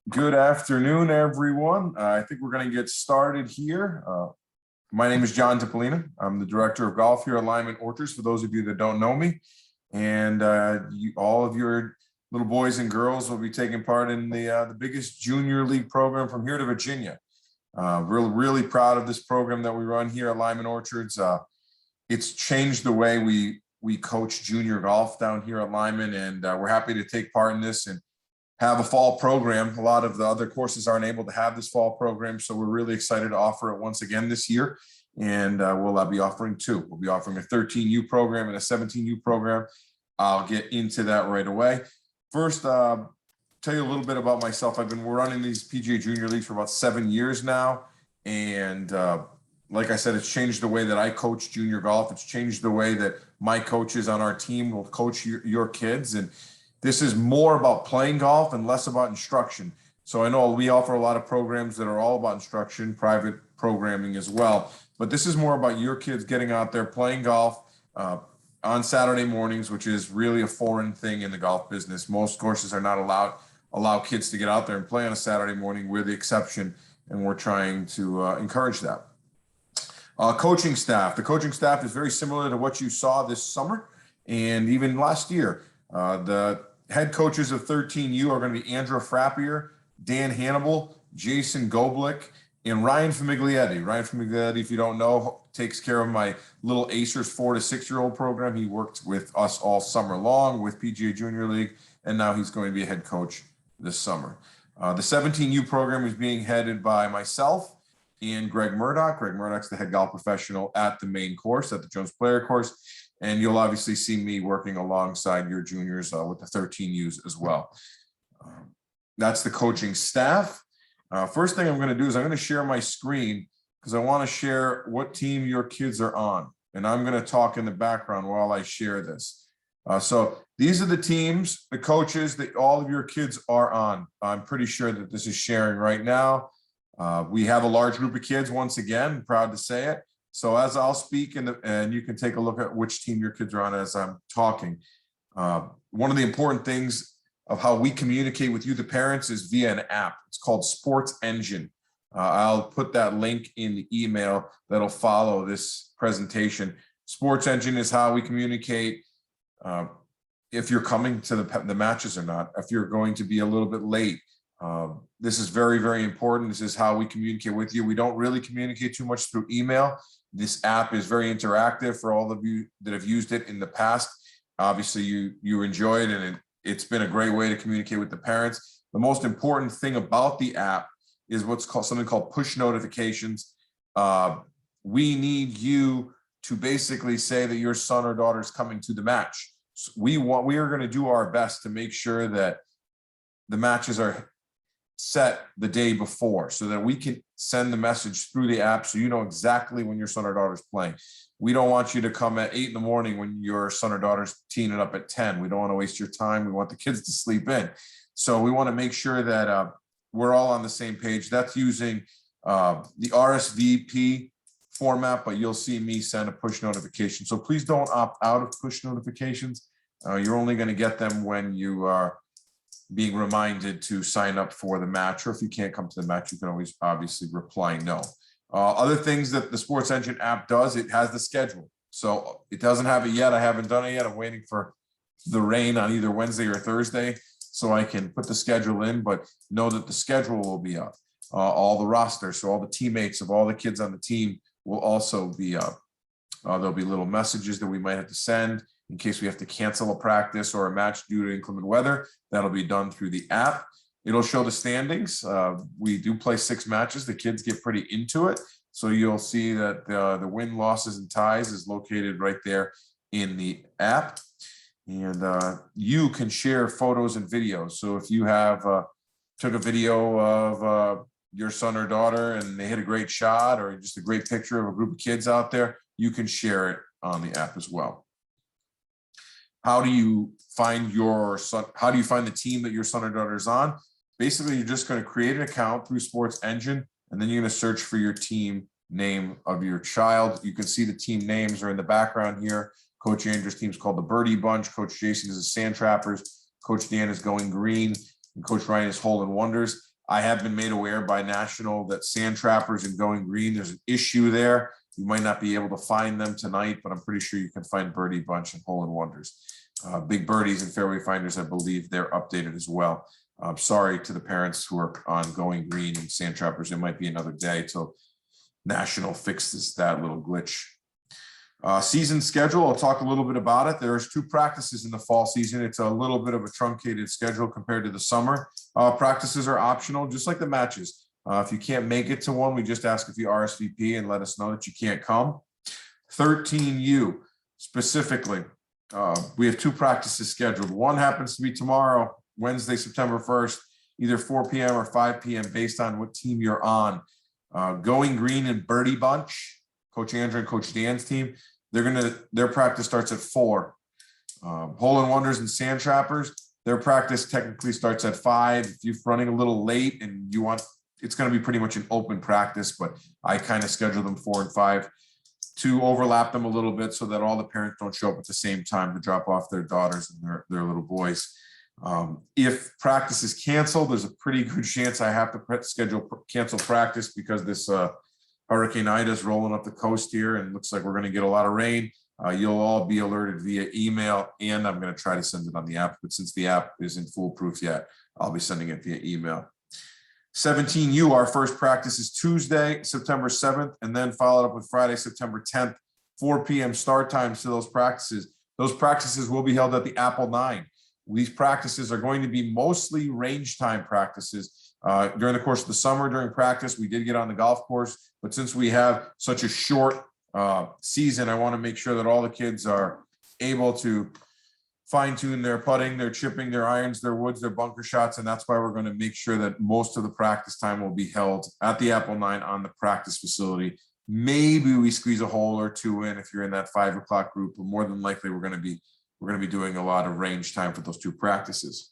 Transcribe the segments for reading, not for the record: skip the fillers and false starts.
Good afternoon, everyone. I think we're going to get started here. My name is John Dipollina. I'm the Director of Golf here at Lyman Orchards, for those of you that don't know me. And all of your little boys and girls will be taking part in the biggest junior league program from here to Virginia. We're really proud of this program that we run here at Lyman Orchards. It's changed the way we coach junior golf down here at Lyman, and we're happy to take part in this and have a fall program. A lot of the other courses aren't able to have this fall program, so we're really excited to offer it once again this year. And we'll be offering two. We'll be offering a 13U program and a 17U program. I'll get into that right away. First, tell you a little bit about myself. We're running these PGA Junior leagues for about 7 years now, and like I said, it's changed the way that I coach junior golf. It's changed the way that my coaches on our team will coach your kids, and this is more about playing golf and less about instruction. So I know we offer a lot of programs that are all about instruction, private programming as well. But this is more about your kids getting out there playing golf on Saturday mornings, which is really a foreign thing in the golf business. Most courses are not allow kids to get out there and play on a Saturday morning. We're the exception, and we're trying to encourage that. Coaching staff. The coaching staff is very similar to what you saw this summer and even last year. The head coaches of 13U are going to be Andrew Frappier, Dan Hannibal, Jason Goblick, and Ryan Famiglietti. Ryan Famiglietti, if you don't know, takes care of my little Acers 4 to 6 year old program. He worked with us all summer long with PGA Junior League, and now he's going to be a head coach this summer. The 17U program is being headed by myself and Greg Murdoch. Greg Murdoch's the head golf professional at the main course, at the Jones Player course. And you'll obviously see me working alongside your juniors with the 13Us as well. That's the coaching staff. First thing I'm going to do is I'm going to share my screen because I want to share what team your kids are on. And I'm going to talk in the background while I share this. So these are the teams, the coaches that all of your kids are on. I'm pretty sure that this is sharing right now. We have a large group of kids, once again, I'm proud to say it. So as I'll speak, and you can take a look at which team your kids are on as I'm talking. One of the important things of how we communicate with you, the parents, is via an app. It's called Sports Engine. I'll put that link in the email that'll follow this presentation. Sports Engine is how we communicate if you're coming to the matches or not, if you're going to be a little bit late. This is very, very important. This is how we communicate with you. We don't really communicate too much through email. This app is very interactive for all of you that have used it in the past. Obviously, you enjoy it, and it's been a great way to communicate with the parents. The most important thing about the app is something called push notifications. We need you to basically say that your son or daughter is coming to the match. So we are going to do our best to make sure that the matches are set the day before so that we can send the message through the app so you know exactly when your son or daughter is playing. We don't want you to come at 8 in the morning when your son or daughter's teeing it up at 10. We don't want to waste your time. We want the kids to sleep in. So we want to make sure that we're all on the same page. That's using the RSVP format, but you'll see me send a push notification. So please don't opt out of push notifications. You're only going to get them when you are being reminded to sign up for the match, or if you can't come to the match, you can always obviously reply no. Other things that the Sports Engine app does, it has the schedule. So it doesn't have it yet. I haven't done it yet. I'm waiting for the rain on either Wednesday or Thursday so I can put the schedule in, but know that the schedule will be up. All the rosters, so all the teammates of all the kids on the team will also be up. There'll be little messages that we might have to send in case we have to cancel a practice or a match due to inclement weather. That'll be done through the app. It'll show the standings. We do play 6 matches. The kids get pretty into it. So you'll see that the win, losses, and ties is located right there in the app. And you can share photos and videos. So if you have took a video of your son or daughter and they hit a great shot or just a great picture of a group of kids out there, you can share it on the app as well. How do you find your son? How do you find the team that your son or daughter is on? Basically, you're just going to create an account through Sports Engine, and then you're going to search for your team name of your child. You can see the team names are in the background here. Coach Andrew's team is called the Birdie Bunch. Coach Jason is the Sand Trappers. Coach Dan is Going Green, and Coach Ryan is Hole in Wonders. I have been made aware by National that Sand Trappers and Going Green, there's an issue there. You might not be able to find them tonight, but I'm pretty sure you can find Birdie Bunch and Hole in Wonders. Big Birdies and Fairway Finders, I believe they're updated as well. I'm sorry to the parents who are on Going Green and Sand Trappers. It might be another day till National fixes that little glitch. Season schedule, I'll talk a little bit about it. There's 2 practices in the fall season. It's a little bit of a truncated schedule compared to the summer. Practices are optional, just like the matches. If you can't make it to one, we just ask if you RSVP and let us know that you can't come. 13U specifically, we have 2 practices scheduled. One happens to be tomorrow, Wednesday, September 1st, either 4 p.m. or 5 p.m. based on what team you're on. Going Green and Birdie Bunch, Coach Andrew and Coach Dan's team, their practice starts at 4. Hole in Wonders and Sand Trappers, their practice technically starts at 5. If you're running a little late and you want, it's going to be pretty much an open practice, but I kind of schedule them 4 and 5 to overlap them a little bit so that all the parents don't show up at the same time to drop off their daughters and their little boys. If practice is canceled, there's a pretty good chance I have to cancel practice because this Hurricane Ida is rolling up the coast here and looks like we're going to get a lot of rain. You'll all be alerted via email, and I'm going to try to send it on the app, but since the app isn't foolproof yet, I'll be sending it via email. 17U, our first practice is Tuesday, September 7th, and then followed up with Friday, September 10th, 4 p.m. start times to those practices. Those practices will be held at the Apple 9. These practices are going to be mostly range time practices. During the course of the summer, during practice, we did get on the golf course, but since we have such a short season, I want to make sure that all the kids are able to fine tune their putting, their chipping, their irons, their woods, their bunker shots. And that's why we're going to make sure that most of the practice time will be held at the Apple 9 on the practice facility. Maybe we squeeze a hole or 2 in if you're in that 5 o'clock group, but more than likely we're going to be doing a lot of range time for those 2 practices.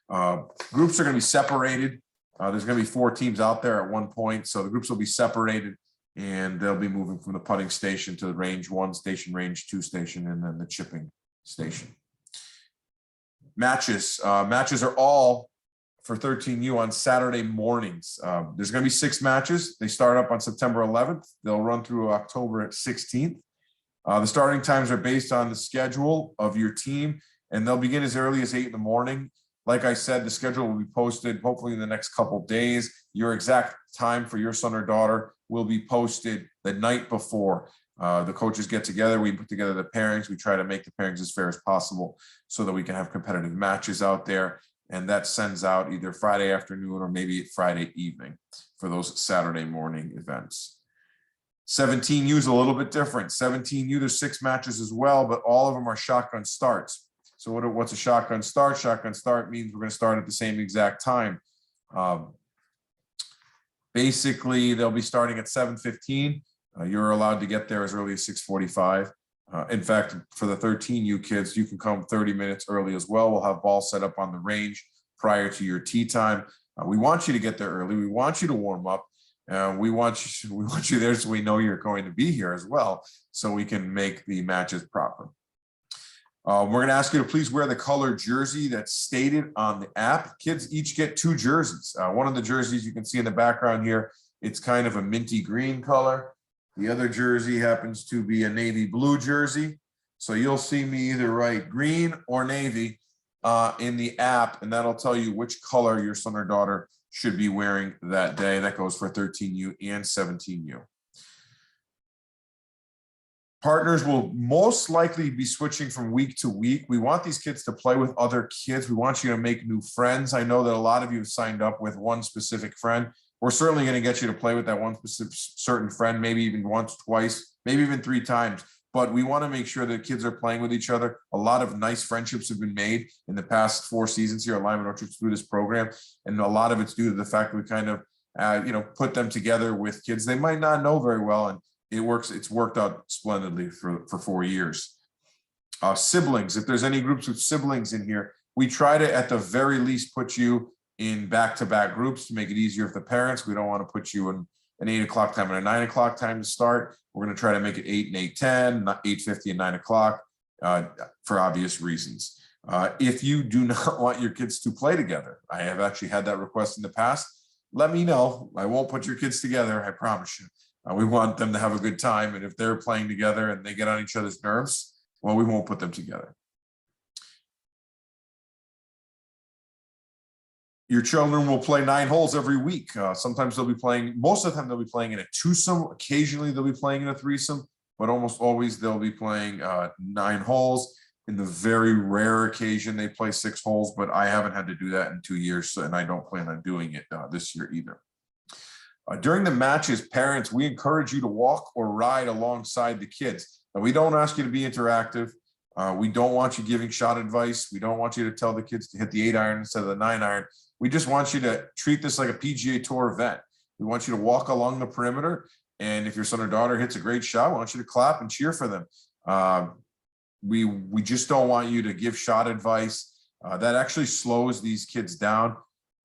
Groups are going to be separated. There's going to be 4 teams out there at one point. So the groups will be separated and they'll be moving from the putting station to the range 1 station, range 2 station, and then the chipping station. Matches are all for 13U on Saturday mornings. There's going to be 6 matches. They start up on September 11th. They'll run through October 16th. The starting times are based on the schedule of your team, and they'll begin as early as 8 in the morning. Like I said, the schedule will be posted hopefully in the next couple of days. Your exact time for your son or daughter will be posted the night before. The coaches get together, we put together the pairings, we try to make the pairings as fair as possible so that we can have competitive matches out there. And that sends out either Friday afternoon or maybe Friday evening for those Saturday morning events. 17U is a little bit different. 17U, there's 6 matches as well, but all of them are shotgun starts. So what's a shotgun start? Shotgun start means we're going to start at the same exact time. Basically, they'll be starting at 7:15. You're allowed to get there as early as 6:45. In fact, for the 13U kids, you can come 30 minutes early as well. We'll have balls set up on the range prior to your tee time. We want you to get there early. We want you to warm up. We want you there so we know you're going to be here as well, so we can make the matches proper. We're going to ask you to please wear the color jersey that's stated on the app. Kids each get 2 jerseys. One of the jerseys you can see in the background here, it's kind of a minty green color. The other jersey happens to be a navy blue jersey. So you'll see me either write green or navy in the app, and that'll tell you which color your son or daughter should be wearing that day. That goes for 13U and 17U. Partners will most likely be switching from week to week. We want these kids to play with other kids. We want you to make new friends. I know that a lot of you have signed up with one specific friend. We're certainly going to get you to play with that one specific certain friend, maybe even once, twice, maybe even 3 times. But we want to make sure that kids are playing with each other. A lot of nice friendships have been made in the past 4 seasons here at Lyman Orchards through this program. And a lot of it's due to the fact that we kind of, put them together with kids they might not know very well. And it's worked out splendidly for 4 years. Siblings, if there's any groups with siblings in here, we try to, at the very least, put you in back-to-back groups to make it easier for the parents. We don't want to put you in an 8 o'clock time and a 9 o'clock time to start. We're going to try to make it 8 and 8:10, not 8:50 and 9 o'clock for obvious reasons. If you do not want your kids to play together, I have actually had that request in the past. Let me know. I won't put your kids together, I promise you. We want them to have a good time. And if they're playing together and they get on each other's nerves, well, we won't put them together. Your children will play 9 holes every week. Sometimes they'll be playing, most of the time they'll be playing in a twosome. Occasionally they'll be playing in a threesome, but almost always they'll be playing 9 holes. In the very rare occasion they play 6 holes, but I haven't had to do that in 2 years, and I don't plan on doing it this year either. During the matches, parents, we encourage you to walk or ride alongside the kids. And we don't ask you to be interactive. We don't want you giving shot advice. We don't want you to tell the kids to hit the 8-iron instead of the 9-iron. We just want you to treat this like a PGA Tour event. We want you to walk along the perimeter. And if your son or daughter hits a great shot, we want you to clap and cheer for them. We just don't want you to give shot advice. That actually slows these kids down.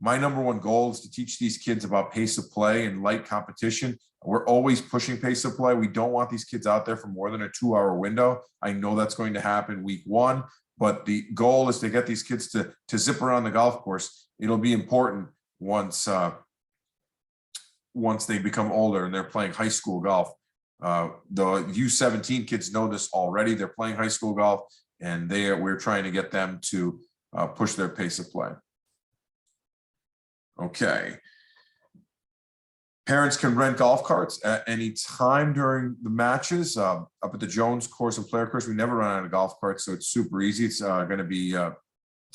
My number one goal is to teach these kids about pace of play and light competition. We're always pushing pace of play. We don't want these kids out there for more than a 2-hour window. I know that's going to happen week 1, but the goal is to get these kids to zip around the golf course. It'll be important once they become older and they're playing high school golf. The U17 kids know this already. They're playing high school golf, and we're trying to get them to push their pace of play. Okay. Parents can rent golf carts at any time during the matches. Up at the Jones course and player course, we never run out of golf carts, so it's super easy. It's going to be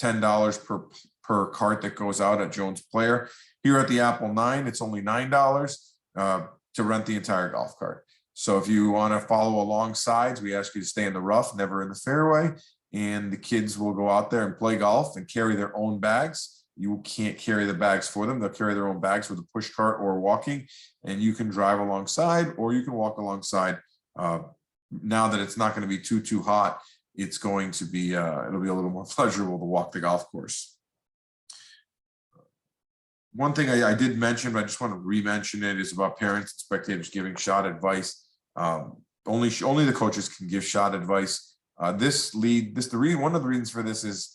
$10 per cart that goes out at Jones player. Here at the Apple 9, it's only $9 to rent the entire golf cart. So if you want to follow along sides, we ask you to stay in the rough, never in the fairway, and the kids will go out there and play golf and carry their own bags. You can't carry the bags for them. They'll carry their own bags with a push cart or walking, and you can drive alongside or you can walk alongside. Now that it's not going to be too hot, it's going to be, it'll be a little more pleasurable to walk the golf course. One thing I did mention, but I just want to re-mention it, is about parents and spectators giving shot advice. Only the coaches can give shot advice. One of the reasons for this is,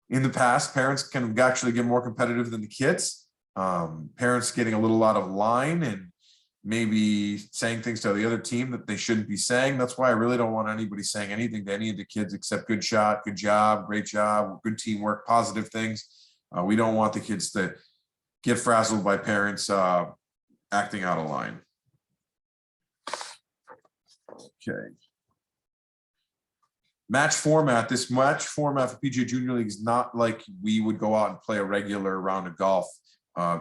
in the past, parents can actually get more competitive than the kids. Parents getting a little out of line and maybe saying things to the other team that they shouldn't be saying. That's why I really don't want anybody saying anything to any of the kids except good shot, good job, great job, good teamwork, positive things. We don't want the kids to get frazzled by parents acting out of line. Okay. Match format. This match format for PGA Junior League is not like we would go out and play a regular round of golf.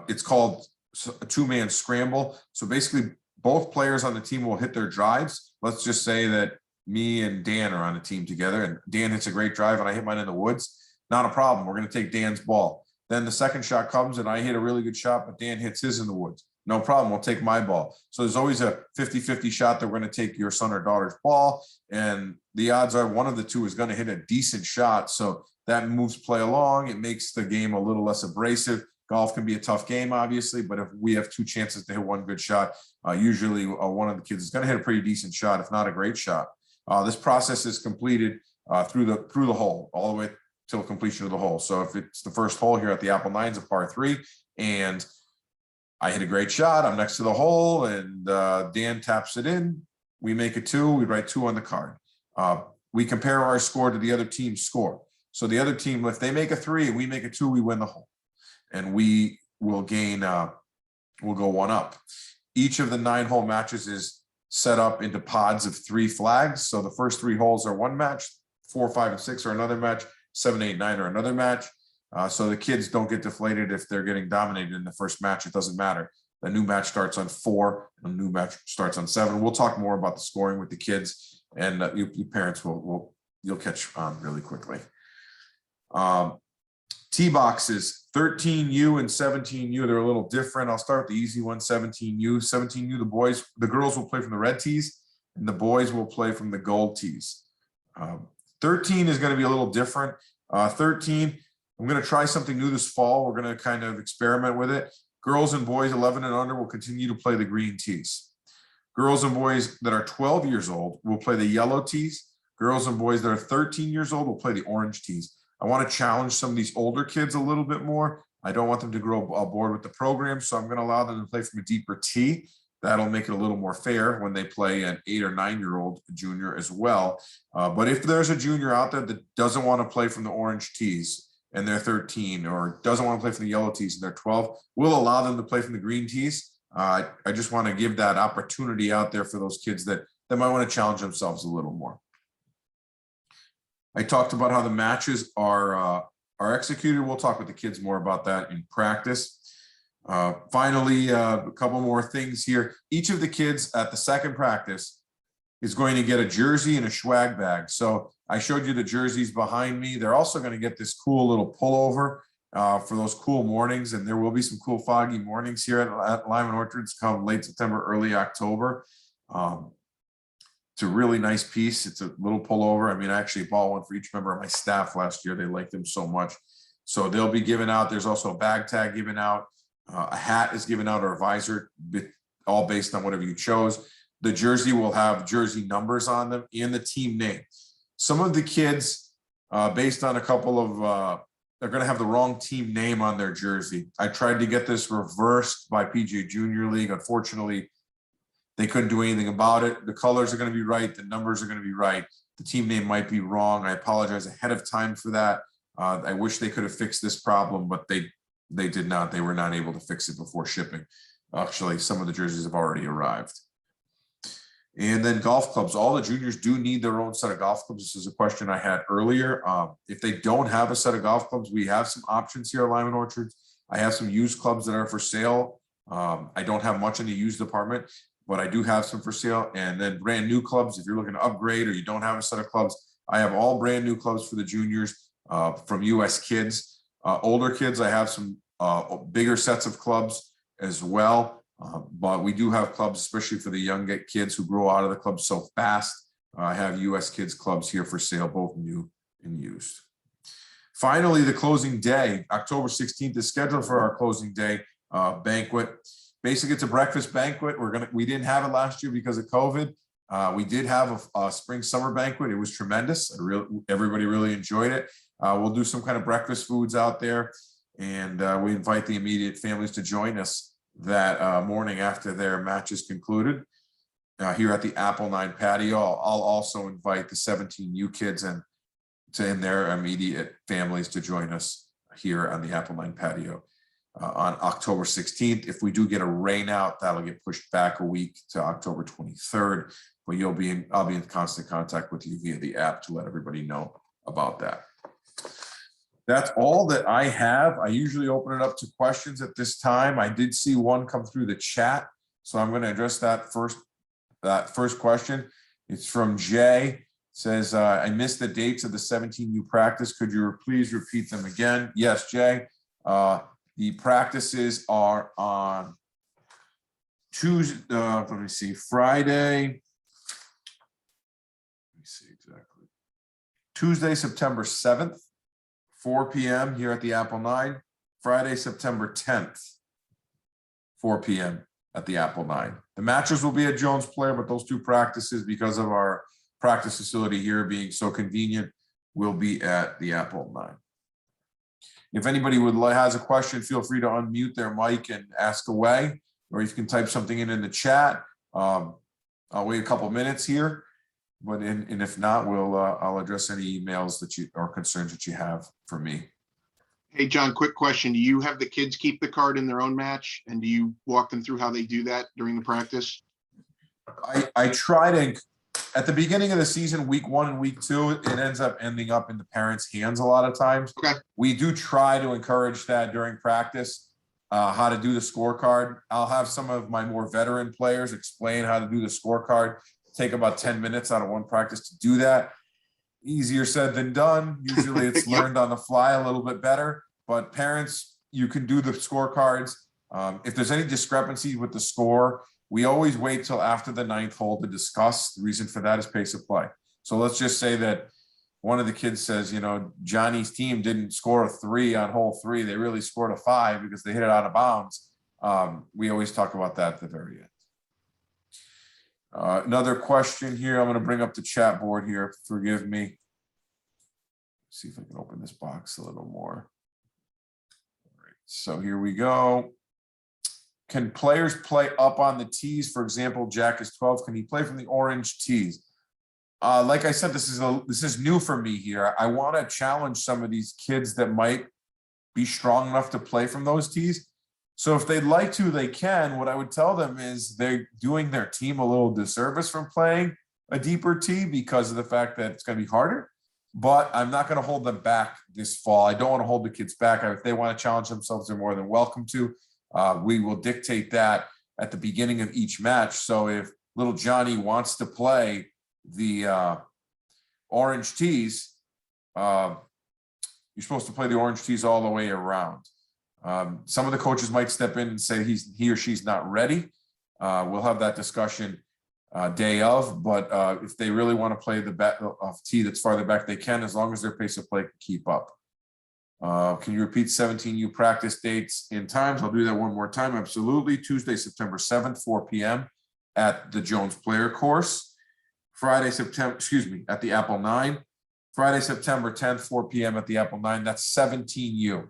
It's called a 2-man scramble. So basically, both players on the team will hit their drives. Let's just say that me and Dan are on a team together, and Dan hits a great drive and I hit mine in the woods. Not a problem. We're going to take Dan's ball. Then the second shot comes and I hit a really good shot, but Dan hits his in the woods. No problem. We'll take my ball. So there's always a 50-50 shot that we're going to take your son or daughter's ball. And the odds are one of the two is going to hit a decent shot. So that moves play along. It makes the game a little less abrasive. Golf can be a tough game, obviously, but if we have 2 chances to hit 1 good shot, usually one of the kids is going to hit a pretty decent shot, if not a great shot. This process is completed through the hole, all the way till completion of the hole. So if it's the first hole here at the Apple 9's a par 3, and I hit a great shot, I'm next to the hole, and Dan taps it in, we make a 2, we write 2 on the card. We compare our score to the other team's score. So the other team, if they make a 3 and we make a 2, we win the hole. And we will gain, we'll go 1 up. Each of the 9-hole matches is set up into pods of 3 flags. So the first 3 holes are 1 match, 4, 5, and 6 are another match, 7, 8, 9 are another match. So the kids don't get deflated if they're getting dominated in the first match. It doesn't matter. The new match starts on 4, and the new match starts on 7. We'll talk more about the scoring with the kids, and you parents you'll catch on really quickly. Tee boxes, 13U and 17U, they're a little different. I'll start with the easy one, 17U. 17U, the girls will play from the red tees, and the boys will play from the gold tees. 13 is going to be a little different. 13, I'm going to try something new this fall. We're going to kind of experiment with it. Girls and boys 11 and under will continue to play the green tees. Girls and boys that are 12 years old will play the yellow tees. Girls and boys that are 13 years old will play the orange tees. I want to challenge some of these older kids a little bit more. I don't want them to grow bored with the program, so I'm going to allow them to play from a deeper tee. That'll make it a little more fair when they play an 8 or 9-year-old junior as well. But if there's a junior out there that doesn't want to play from the orange tees and they're 13, or doesn't want to play from the yellow tees and they're 12, we'll allow them to play from the green tees. I just want to give that opportunity out there for those kids that might want to challenge themselves a little more. I talked about how the matches are executed. We'll talk with the kids more about that in practice. Finally, a couple more things here. Each of the kids at the second practice is going to get a jersey and a swag bag. So I showed you the jerseys behind me. They're also going to get this cool little pullover for those cool mornings. And there will be some cool foggy mornings here at Lyman Orchards come late September, early October. It's a really nice piece. It's a little pullover. I mean, I actually bought one for each member of my staff last year. They liked them so much. So they'll be given out. There's also a bag tag given out. A hat is given out, or a visor, all based on whatever you chose. The jersey will have jersey numbers on them and the team name. Some of the kids, based on a couple of, they're going to have the wrong team name on their jersey. I tried to get this reversed by PGA Junior League. Unfortunately, they couldn't do anything about it. The colors are going to be right. The numbers are going to be right. The team name might be wrong. I apologize ahead of time for that. I wish they could have fixed this problem, but they did not. They were not able to fix it before shipping. Actually, some of the jerseys have already arrived. And then golf clubs. All the juniors do need their own set of golf clubs. This is a question I had earlier. If they don't have a set of golf clubs, we have some options here at Lyman Orchards. I have some used clubs that are for sale. I don't have much in the used department, but I do have some for sale. And then brand new clubs, if you're looking to upgrade or you don't have a set of clubs, I have all brand new clubs for the juniors from US Kids. Older kids, I have some bigger sets of clubs as well. But we do have clubs, especially for the young kids who grow out of the club so fast. I have US Kids clubs here for sale, both new and used. Finally, the closing day, October 16th is scheduled for our closing day banquet. Basically, it's a breakfast banquet. We didn't have it last year because of COVID. We did have a spring summer banquet. It was tremendous. Everybody really enjoyed it. We'll do some kind of breakfast foods out there, and we invite the immediate families to join us that morning after their match is concluded here at the Apple 9 patio. I'll also invite the 17U kids and their immediate families to join us here on the Apple 9 patio on October 16th. If we do get a rain out, that'll get pushed back a week to October 23rd, but I'll be in constant contact with you via the app to let everybody know about that. That's all that I have. I usually open it up to questions at this time. I did see one come through the chat, so I'm going to address that first question. It's from Jay. It says, I missed the dates of the 17U practice. Could you please repeat them again? Yes, Jay. The practices are on Tuesday, let me see, Friday. Let me see exactly. Tuesday, September 7th. 4 p.m. here at the Apple 9, Friday, September 10th, 4 p.m. at the Apple 9. The matches will be at Jones Player, but those two practices, because of our practice facility here being so convenient, will be at the Apple 9. If anybody has a question, feel free to unmute their mic and ask away, or you can type something in the chat. I'll wait a couple minutes here. But and if not, I'll address any emails or concerns that you have for me. Hey, John, quick question. Do you have the kids keep the card in their own match? And do you walk them through how they do that during the practice? I try to, at the beginning of the season, week 1 and week 2, it ends up ending up in the parents' hands a lot of times. Okay. We do try to encourage that during practice, how to do the scorecard. I'll have some of my more veteran players explain how to do the scorecard. Take about 10 minutes out of one practice to do that. Easier said than done. Usually it's learned on the fly a little bit better, but parents, you can do the scorecards. If there's any discrepancy with the score, we always wait till after the 9th hole to discuss. The reason for that is pace of play. So let's just say that one of the kids says, Johnny's team didn't score a 3 on hole 3. They really scored a 5 because they hit it out of bounds. We always talk about that at the very end. Another question here. I'm going to bring up the chat board here. Forgive me. see if I can open this box a little more. All right, so here we go. Can players play up on the tees? For example, Jack is 12. Can he play from the orange tees? Like I said, this is new for me here. I want to challenge some of these kids that might be strong enough to play from those tees. So if they'd like to, they can. What I would tell them is they're doing their team a little disservice from playing a deeper tee because of the fact that it's going to be harder. But I'm not going to hold them back this fall. I don't want to hold the kids back. If they want to challenge themselves, they're more than welcome to. We will dictate that at the beginning of each match. So if little Johnny wants to play the orange tees, you're supposed to play the orange tees all the way around. Some of the coaches might step in and say he or she's not ready. We'll have that discussion day of, but if they really want to play the tee that's farther back, they can, as long as their pace of play can keep up. Can you repeat 17U practice dates and times? I'll do that one more time. Absolutely. Tuesday, September 7th, 4 p.m. at the Jones Player Course. Friday, at the Apple 9. Friday, September 10th, 4 p.m. at the Apple 9. That's 17U.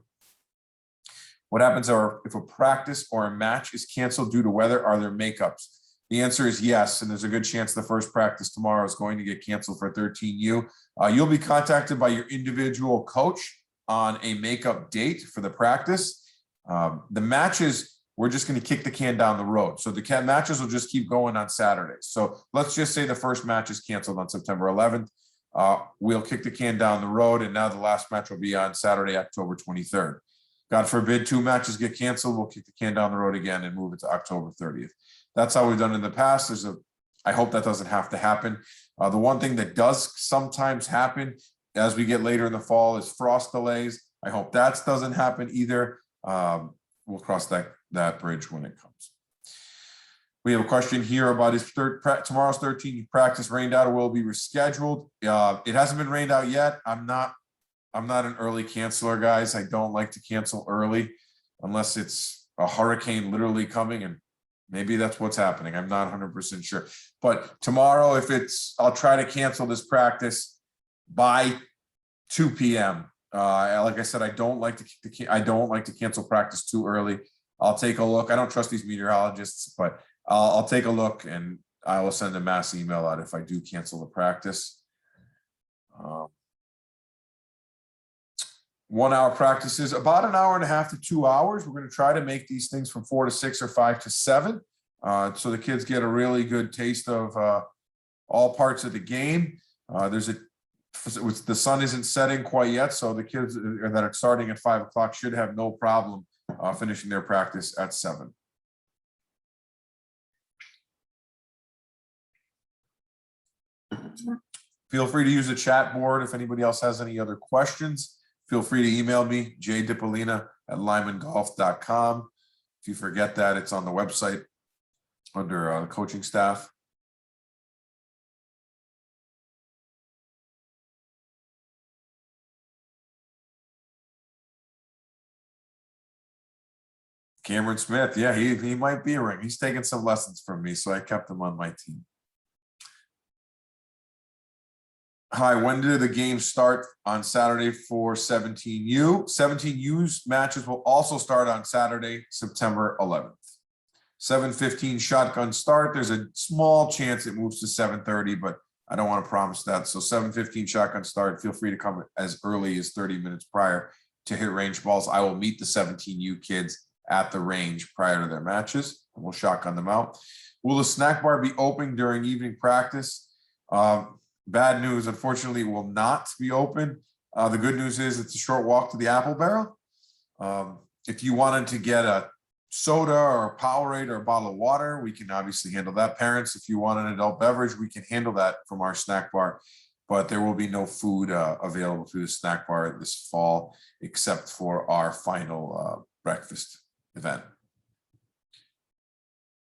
What happens if a practice or a match is canceled due to weather? Are there makeups? The answer is yes, and there's a good chance the first practice tomorrow is going to get canceled for 13U. You'll be contacted by your individual coach on a makeup date for the practice. The matches, we're just going to kick the can down the road. So the matches will just keep going on Saturdays. So let's just say the first match is canceled on September 11th. We'll kick the can down the road, and now the last match will be on Saturday, October 23rd. God forbid 2 matches get canceled, we'll kick the can down the road again and move it to October 30th. That's how we've done in the past. I hope that doesn't have to happen. The one thing that does sometimes happen as we get later in the fall is frost delays. I hope that doesn't happen either. We'll cross that bridge when it comes. We have a question here about tomorrow's 13 practice rained out or will be rescheduled. It hasn't been rained out yet. I'm not an early canceler, guys. I don't like to cancel early unless it's a hurricane literally coming, and maybe that's what's happening. I'm not 100% sure. But tomorrow, I'll try to cancel this practice by 2 p.m. Like I said, I don't like to cancel practice too early. I'll take a look. I don't trust these meteorologists, but I'll take a look and I will send a mass email out if I do cancel the practice. 1 hour practices, about an hour and a half to 2 hours. We're going to try to make these things from 4 to 6 or 5 to 7. So the kids get a really good taste of all parts of the game. The sun isn't setting quite yet, so the kids that are starting at 5 o'clock should have no problem finishing their practice at 7. Feel free to use the chat board if anybody else has any other questions. Feel free to email me, jdipollina@lymangolf.com. If you forget that, it's on the website under coaching staff. Cameron Smith, yeah, he might be a ring. He's taking some lessons from me, so I kept him on my team. Hi, when do the games start on Saturday for 17U? 17U's matches will also start on Saturday, September 11th. 7:15 shotgun start. There's a small chance it moves to 7:30, but I don't want to promise that. So 7:15 shotgun start. Feel free to come as early as 30 minutes prior to hit range balls. I will meet the 17U kids at the range prior to their matches, and we'll shotgun them out. Will the snack bar be open during evening practice? Bad news, unfortunately, it will not be open. The good news is it's a short walk to the Apple Barrel. If you wanted to get a soda or a Powerade or a bottle of water, we can obviously handle that. Parents, if you want an adult beverage, we can handle that from our snack bar, but there will be no food available through the snack bar this fall, except for our final breakfast event.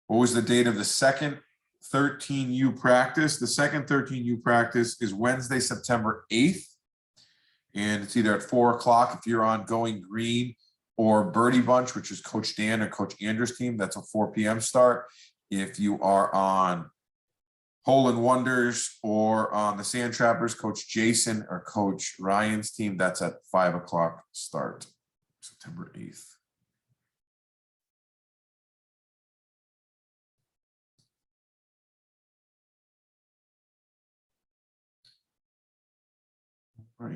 What was the date of the second 13U practice? The second 13U practice is Wednesday, September 8th. And it's either at 4 o'clock if you're on Going Green or Birdie Bunch, which is Coach Dan or Coach Andrew's team. That's a 4 p.m. start. If you are on Hole in Wonders or on the Sand Trappers, Coach Jason or Coach Ryan's team. That's at 5 o'clock start, September 8th. Right.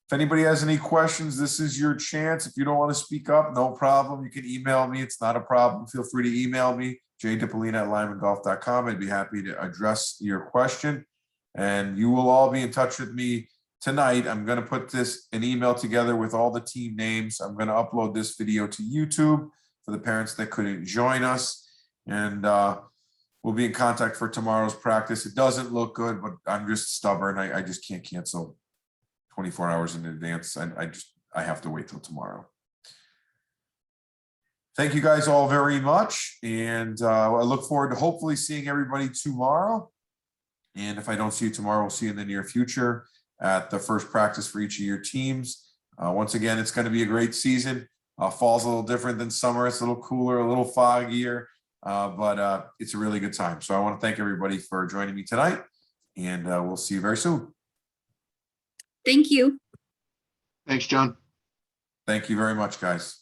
If anybody has any questions, this is your chance. If you don't want to speak up, no problem. You can email me. It's not a problem. Feel free to email me, jdipollina@lymangolf.com. I'd be happy to address your question. And you will all be in touch with me tonight. I'm going to put an email together with all the team names. I'm going to upload this video to YouTube for the parents that couldn't join us. And we'll be in contact for tomorrow's practice. It doesn't look good, but I'm just stubborn. I just can't cancel 24 hours in advance. I have to wait till tomorrow. Thank you guys all very much. And I look forward to hopefully seeing everybody tomorrow. And if I don't see you tomorrow, we'll see you in the near future at the first practice for each of your teams. Once again, it's going to be a great season. Fall's a little different than summer. It's a little cooler, a little foggier, but it's a really good time. So I want to thank everybody for joining me tonight, and we'll see you very soon. Thank you. Thanks, John. Thank you very much, guys.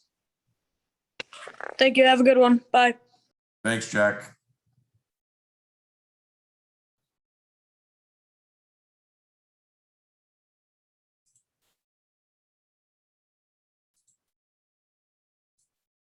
Thank you. Have a good one. Bye. Thanks, Jack.